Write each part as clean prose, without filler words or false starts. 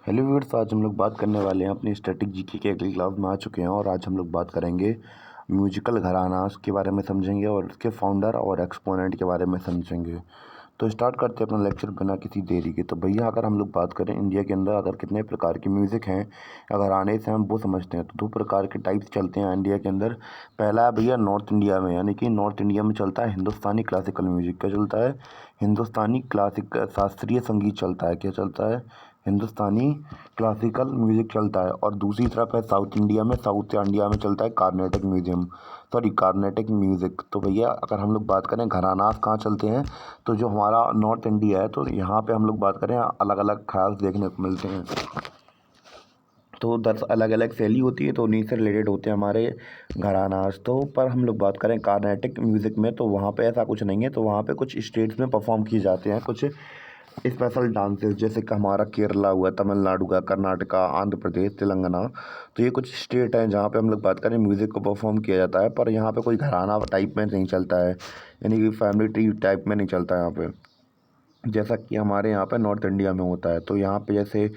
Hello viewers, आज हम लोग बात करने वाले हैं अपनी स्टैटिक जीके के अगली क्लास में आ चुके हैं और आज हम लोग बात करेंगे म्यूजिकल घरानास के बारे में समझेंगे और उसके फाउंडर और एक्सपोनेंट के बारे में समझेंगे। तो स्टार्ट करते हैं अपना लेक्चर बिना किसी देरी के। तो भैया अगर हम लोग बात करें इंडिया के अंदर अगर कितने प्रकार की म्यूज़िक हैं या घराने से हम वो समझते हैं तो दो प्रकार के टाइप्स चलते हैं इंडिया के अंदर। पहला है भैया नॉर्थ इंडिया में, यानी कि नॉर्थ इंडिया में चलता है हिंदुस्तानी क्लासिकल म्यूजिक। क्या चलता है? हिंदुस्तानी क्लासिक शास्त्रीय संगीत चलता है। क्या चलता है? हिंदुस्तानी क्लासिकल म्यूज़िक चलता है। और दूसरी तरफ है साउथ इंडिया में, साउथ इंडिया में चलता है कार्नेटिक म्यूज़िक। तो भैया अगर हम लोग बात करें घरानास कहाँ चलते हैं, तो जो हमारा नॉर्थ इंडिया है तो यहाँ पे हम लोग बात करें अलग अलग ख्याल देखने को मिलते हैं। तो 10 अलग अलग शैली होती है तो उन्हीं से रिलेटेड होते हैं हमारे घरानास। तो पर हम लोग बात करें कार्नेटिक म्यूज़िक में तो वहाँ पे ऐसा कुछ नहीं है। तो वहाँ पे कुछ स्टेट्स में परफॉर्म किए जाते हैं कुछ स्पेशल डांसेस, जैसे कि हमारा केरला हुआ, तमिलनाडु का, कर्नाटका, आंध्र प्रदेश, तेलंगाना। तो ये कुछ स्टेट हैं जहाँ पे हम लोग बात करें म्यूज़िक को परफॉर्म किया जाता है, पर यहाँ पे कोई घराना टाइप में नहीं चलता है, यानी कि फैमिली ट्री टाइप में नहीं चलता है यहाँ पे, जैसा कि हमारे यहाँ पे नॉर्थ इंडिया में होता है। तो यहाँ पे जैसे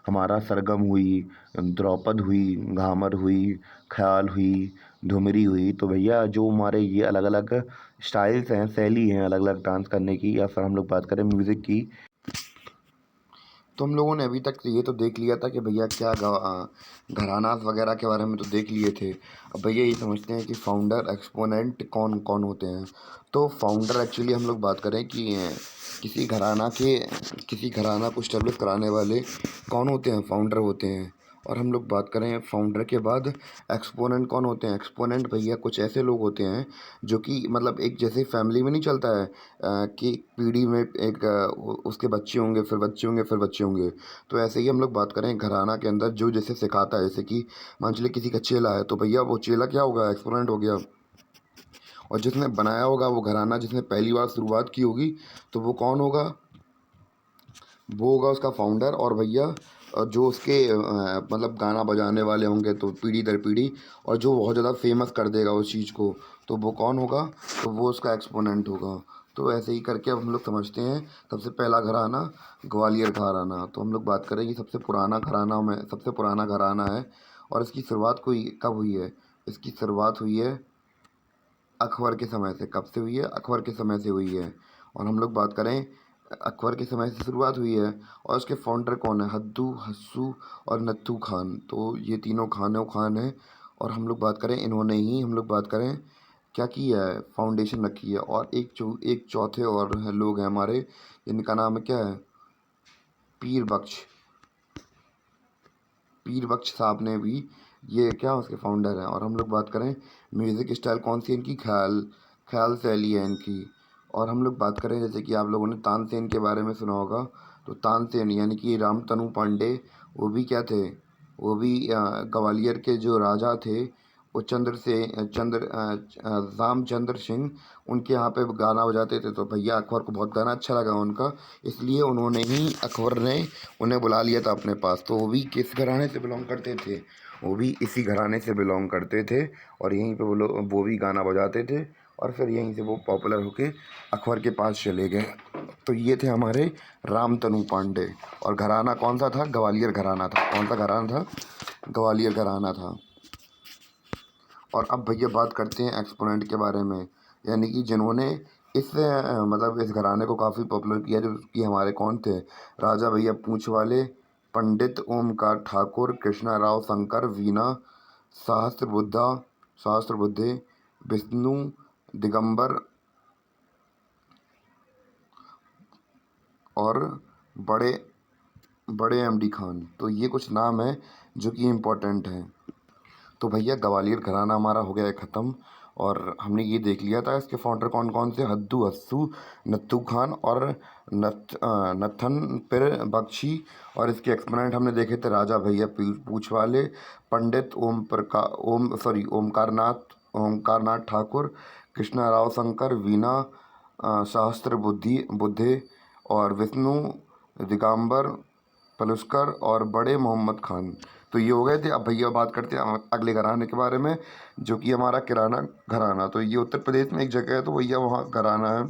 हमारा सरगम हुई, द्रौपद हुई, घामर हुई, ख्याल हुई, धुमरी हुई। तो भैया जो हमारे ये अलग अलग स्टाइल्स हैं, शैली हैं अलग अलग डांस करने की, या फिर हम लोग बात करें म्यूज़िक की, तो हम लोगों ने अभी तक ये तो देख लिया था कि भैया क्या घरानास वगैरह के बारे में तो देख लिए थे। अब भैया ये समझते हैं कि फाउंडर एक्सपोनेंट कौन कौन होते हैं। तो फाउंडर एक्चुअली हम लोग बात करें कि किसी घराना के किसी घराना को स्टेब्लिश कराने वाले कौन होते हैं, फाउंडर होते हैं। और हम लोग बात करें फाउंडर के बाद एक्सपोनेंट कौन होते हैं। एक्सपोनेंट भैया कुछ ऐसे लोग होते हैं जो कि मतलब एक जैसे फैमिली में नहीं चलता है कि पीढ़ी में एक उसके बच्चे होंगे, फिर बच्चे होंगे, फिर बच्चे होंगे। तो ऐसे ही हम लोग बात करें घराना के अंदर जो जैसे सिखाता है, जैसे कि मान चलिए किसी का चेला है तो भैया वो चेला क्या होगा, एक्सपोनेंट हो गया। और जिसने बनाया होगा वो घराना, जिसने पहली बार शुरुआत की होगी, तो वो कौन होगा, वो होगा उसका फाउंडर। और भैया जो उसके मतलब गाना बजाने वाले होंगे तो पीढ़ी दर पीढ़ी, और जो बहुत ज़्यादा फेमस कर देगा उस चीज़ को, तो वो कौन होगा, तो वो उसका एक्सपोनेंट होगा। तो ऐसे ही करके अब हम लोग समझते हैं। सबसे पहला घराना ग्वालियर घराना। तो हम लोग बात करें कि सबसे पुराना घराना में सबसे पुराना घराना है। और इसकी शुरुआत कोई कब हुई है, इसकी शुरुआत हुई है अकबर के समय से। कब से हुई है? अकबर के समय से हुई है। और हम लोग बात करें अकबर के समय से शुरुआत हुई है। और उसके फाउंडर कौन है? हद्दू, हस्सू और नत्थू खान। तो ये तीनों खान हैं। और हम लोग बात करें इन्होंने ही हम लोग बात करें क्या किया है, फाउंडेशन रखी है। और एक चौथे और लोग हैं हमारे, जिनका नाम है क्या है, पीर बख्श। पीर बख्श साहब ने भी ये क्या उसके फाउंडर हैं। और हम लोग बात करें म्यूज़िक स्टाइल कौन सी है इनकी, ख्याल ख्याल शैली है इनकी। और हम लोग बात करें जैसे कि आप लोगों ने तानसेन के बारे में सुना होगा। तो तानसेन यानी कि रामतनु पांडे, वो भी क्या थे, वो भी ग्वालियर के जो राजा थे, वो रामचंद्र सिंह, उनके यहाँ पे गाना बजाते थे। तो भैया अकबर को बहुत गाना अच्छा लगा उनका, इसलिए उन्होंने ही अकबर ने उन्हें बुला लिया था अपने पास। तो वो भी किस घराने से बिलोंग करते थे, वो भी इसी घराने से बिलोंग करते थे। और यहीं पे वो भी गाना बजाते थे। और फिर यहीं से वो पॉपुलर होके अकबर के पास चले गए। तो ये थे हमारे रामतनु पांडे। और घराना कौन सा था? ग्वालियर घराना था। कौन सा घराना था? ग्वालियर घराना था। और अब भैया बात करते हैं एक्सपोनेंट के बारे में, यानी कि जिन्होंने इस मतलब इस घराने को काफ़ी पॉपुलर किया, जो कि हमारे कौन थे, राजा भैया पूंछ वाले, पंडित ओमकार ठाकुर, कृष्णा राव शंकर, वीणा सहस्त्र बुद्धे, विष्णु दिगंबर और बड़े बड़े एमडी खान। तो ये कुछ नाम है जो कि इम्पोर्टेंट हैं। तो भैया ग्वालियर घराना हमारा हो गया है ख़त्म। और हमने ये देख लिया था इसके फाउंडर कौन कौन से, हद्दू, हस्सू, नत्थू खान और नथन पिर बख्शी। और इसके एक्सपोनेंट हमने देखे थे राजा भैया पूछ वाले, पंडित ओमकारनाथ ठाकुर, कृष्णा राव शंकर, वीणा सहस्त्र बुद्धे और विष्णु दिगंबर पलुस्कर और बड़े मोहम्मद खान। तो ये हो गए थे। अब भैया बात करते हैं अगले घराने के बारे में, जो कि हमारा किराना घराना। तो ये उत्तर प्रदेश में एक जगह है, तो भैया वहाँ घराना है।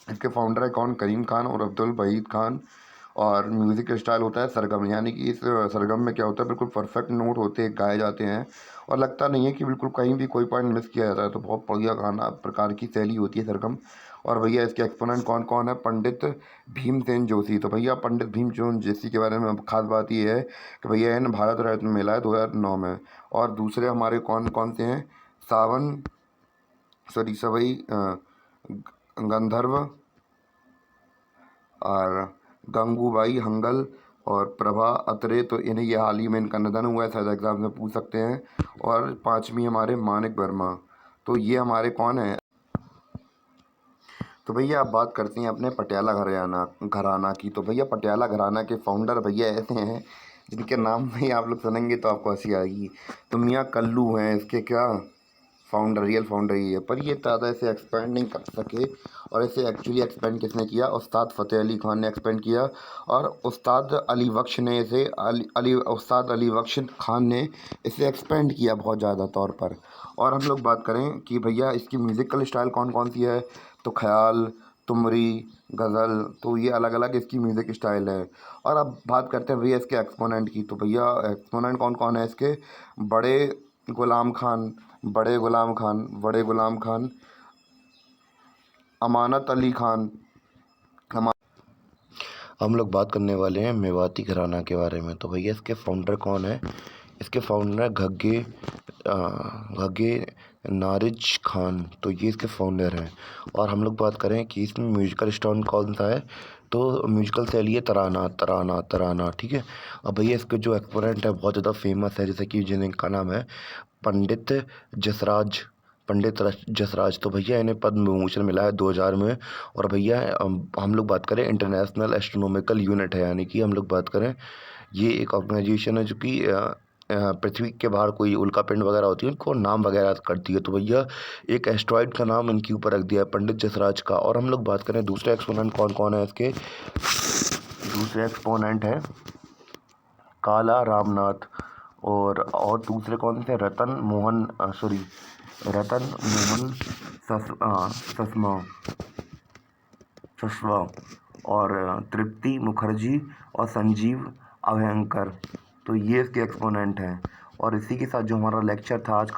इसके फाउंडर है कौन? करीम खान और अब्दुल वहीद खान। और म्यूज़िक का स्टाइल होता है सरगम, यानी कि इस सरगम में क्या होता है, बिल्कुल परफेक्ट नोट होते हैं, गाए जाते हैं और लगता नहीं है कि बिल्कुल कहीं भी कोई पॉइंट मिस किया जाता है। तो बहुत बढ़िया गाना प्रकार की शैली होती है सरगम। और भैया इसके एक्सपोनेंट कौन कौन है, पंडित भीमसेन जोशी। तो भैया पंडित भीमसेन जोशी के बारे में खास बात ये है कि भैया इन भारत रत्न मिला है 2009 में। और दूसरे हमारे कौन कौन से हैं, सवई गंधर्व और गंगूबाई हंगल और प्रभा अत्रे। तो इन्हें ये हाल ही में इनका निधन हुआ है, शायद एग्जाम में पूछ सकते हैं। और पाँचवीं हमारे मानिक वर्मा। तो ये हमारे कौन है। तो भैया आप बात करते हैं अपने पटियाला घराना की। तो भैया पटियाला घराना के फाउंडर भैया ऐसे हैं जिनके नाम में ही आप लोग सुनेंगे तो आपको हंसी आएगी। तो मियाँ कल्लू हैं इसके क्या फाउंडर, रियल फाउंडर ही है। पर ये ज़्यादा इसे एक्सपेंड नहीं कर सके और इसे एक्चुअली एक्सपेंड किसने किया, उस्ताद फ़तेह अली ख़ान ने एक्सपेंड किया। और उस्ताद अली बख्श ने इसे उस्ताद अली बख्श ख़ान ने इसे एक्सपेंड किया बहुत ज़्यादा तौर पर। और हम लोग बात करें कि भैया इसकी म्यूज़िकल स्टाइल कौन कौन सी है, तो ख्याल, तुमरी, गज़ल। तो ये अलग अलग इसकी म्यूज़िक स्टाइल है। और अब बात करते हैं भैया इसके एक्सपोनेंट की। तो भैया एक्सपोनेंट कौन कौन है इसके, बड़े गुलाम खान, बड़े गुलाम खान, अमानत अली खान। हम लोग बात करने वाले हैं मेवाती घराना के बारे में। तो भैया इसके फाउंडर कौन है, इसके फाउंडर घग्गे नारिज खान। तो ये इसके फाउंडर हैं। और हम लोग बात करें कि इसमें म्यूजिकल स्टाइल कौन सा है, तो म्यूजिकल शैली है तराना तराना तराना, ठीक है। अब भैया इसके जो एक्सपोनेंट है बहुत ज़्यादा फेमस है, जैसे कि जिनका नाम है पंडित जसराज, जसराज। तो भैया इन्हें पद्म विभूषण मिला है 2000 में। और भैया हम लोग बात करें इंटरनेशनल एस्ट्रोनॉमिकल यूनिट है, यानी कि हम लोग बात करें ये एक ऑर्गेनाइजेशन है जो कि पृथ्वी के बाहर कोई उल्कापिंड वगैरह होती है उनको नाम वगैरह करती है। तो भैया एक एस्ट्रॉइड का नाम इनके ऊपर रख दिया है पंडित जसराज का। और हम लोग बात करें दूसरे एक्सपोनेंट कौन कौन है इसके, दूसरे एक्सपोनेंट है काला रामनाथ। और दूसरे कौन से, रतन मोहन ससवा और तृप्ति मुखर्जी और संजीव अभयंकर। तो ये इसके एक्सपोनेंट हैं। और इसी के साथ जो हमारा लेक्चर था आज